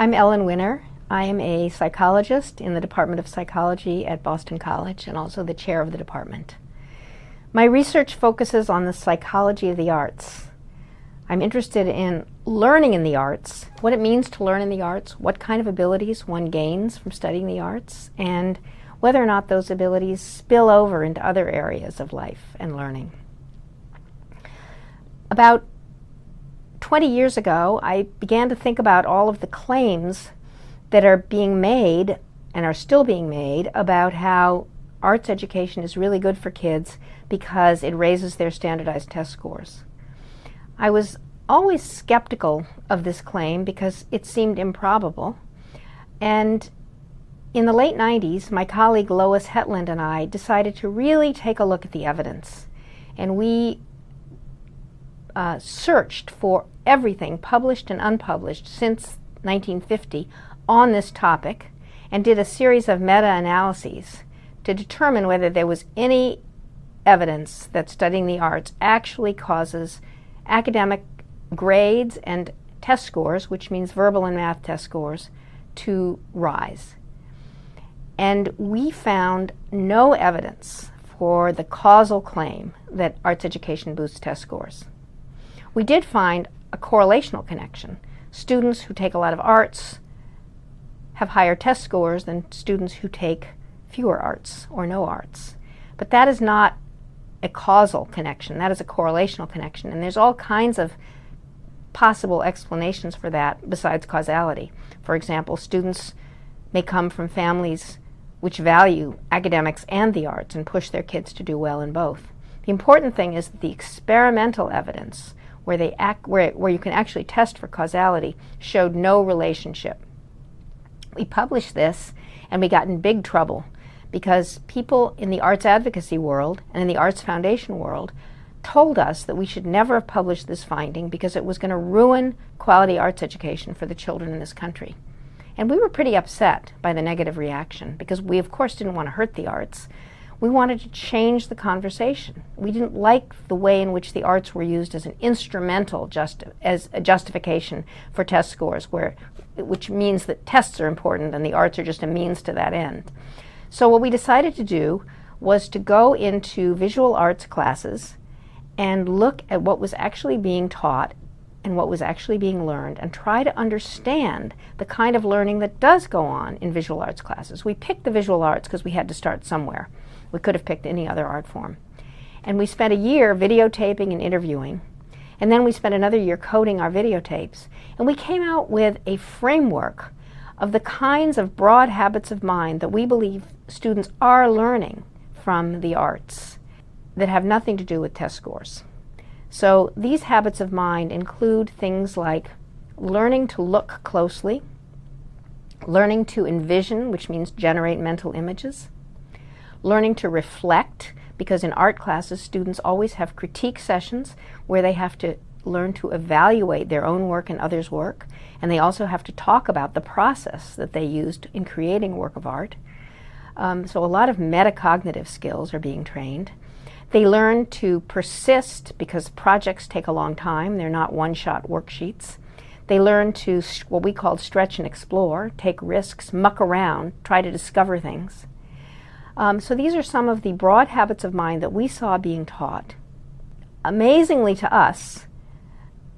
I'm Ellen Winner. I am a psychologist in the Department of Psychology at Boston College and also the chair of the department. My research focuses on the psychology of the arts. I'm interested in learning in the arts, what it means to learn in the arts, what kind of abilities one gains from studying the arts, and whether or not those abilities spill over into other areas of life and learning. About 20 years ago, I began to think about all of the claims that are being made and are still being made about how arts education is really good for kids because it raises their standardized test scores. I was always skeptical of this claim because it seemed improbable. And in the late 90s, my colleague Lois Hetland and I decided to really take a look at the evidence. And we searched for everything published and unpublished since 1950 on this topic and did a series of meta-analyses to determine whether there was any evidence that studying the arts actually causes academic grades and test scores, which means verbal and math test scores, to rise. And we found no evidence for the causal claim that arts education boosts test scores. We did find a correlational connection. Students who take a lot of arts have higher test scores than students who take fewer arts or no arts. But that is not a causal connection. That is a correlational connection. And there's all kinds of possible explanations for that besides causality. For example, students may come from families which value academics and the arts and push their kids to do well in both. The important thing is that the experimental evidence where you can actually test for causality showed no relationship. We published this and we got in big trouble because people in the arts advocacy world and in the arts foundation world told us that we should never have published this finding because it was going to ruin quality arts education for the children in this country. And we were pretty upset by the negative reaction because we of course didn't want to hurt the arts. We wanted to change the conversation. We didn't like the way in which the arts were used as an instrumental as a justification for test scores, which means that tests are important and the arts are just a means to that end. So what we decided to do was to go into visual arts classes and look at what was actually being taught and what was actually being learned and try to understand the kind of learning that does go on in visual arts classes. We picked the visual arts because we had to start somewhere. We could have picked any other art form. And we spent a year videotaping and interviewing. And then we spent another year coding our videotapes. And we came out with a framework of the kinds of broad habits of mind that we believe students are learning from the arts that have nothing to do with test scores. So these habits of mind include things like learning to look closely, learning to envision, which means generate mental images, learning to reflect, because in art classes students always have critique sessions where they have to learn to evaluate their own work and others' work, and they also have to talk about the process that they used in creating a work of art. So a lot of metacognitive skills are being trained. They learn to persist because projects take a long time. They're not one-shot worksheets. They learn to what we call stretch and explore, take risks, muck around, try to discover things. So these are some of the broad habits of mind that we saw being taught. Amazingly to us,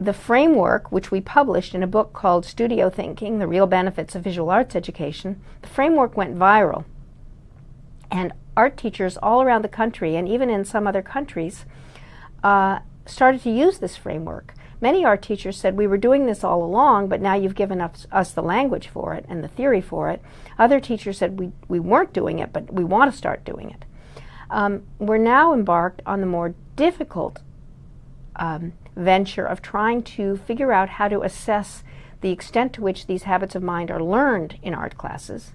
the framework, which we published in a book called Studio Thinking, The Real Benefits of Visual Arts Education, the framework went viral. And art teachers all around the country, and even in some other countries, started to use this framework. Many art teachers said, we were doing this all along, but now you've given us the language for it and the theory for it. Other teachers said, we weren't doing it, but we want to start doing it. We're now embarked on the more difficult venture of trying to figure out how to assess the extent to which these habits of mind are learned in art classes,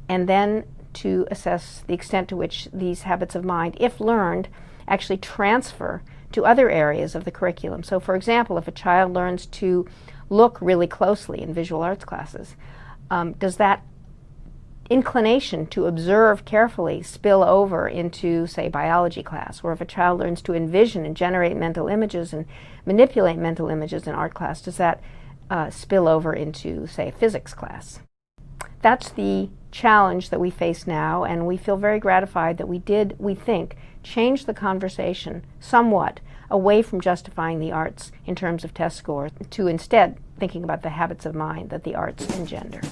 and then to assess the extent to which these habits of mind, if learned, actually transfer to other areas of the curriculum. So for example, if a child learns to look really closely in visual arts classes, does that inclination to observe carefully spill over into, say, biology class? Or if a child learns to envision and generate mental images and manipulate mental images in art class, does that spill over into, say, a physics class. That's the challenge that we face now, and we feel very gratified that we think, change the conversation somewhat away from justifying the arts in terms of test scores to instead thinking about the habits of mind that the arts engender.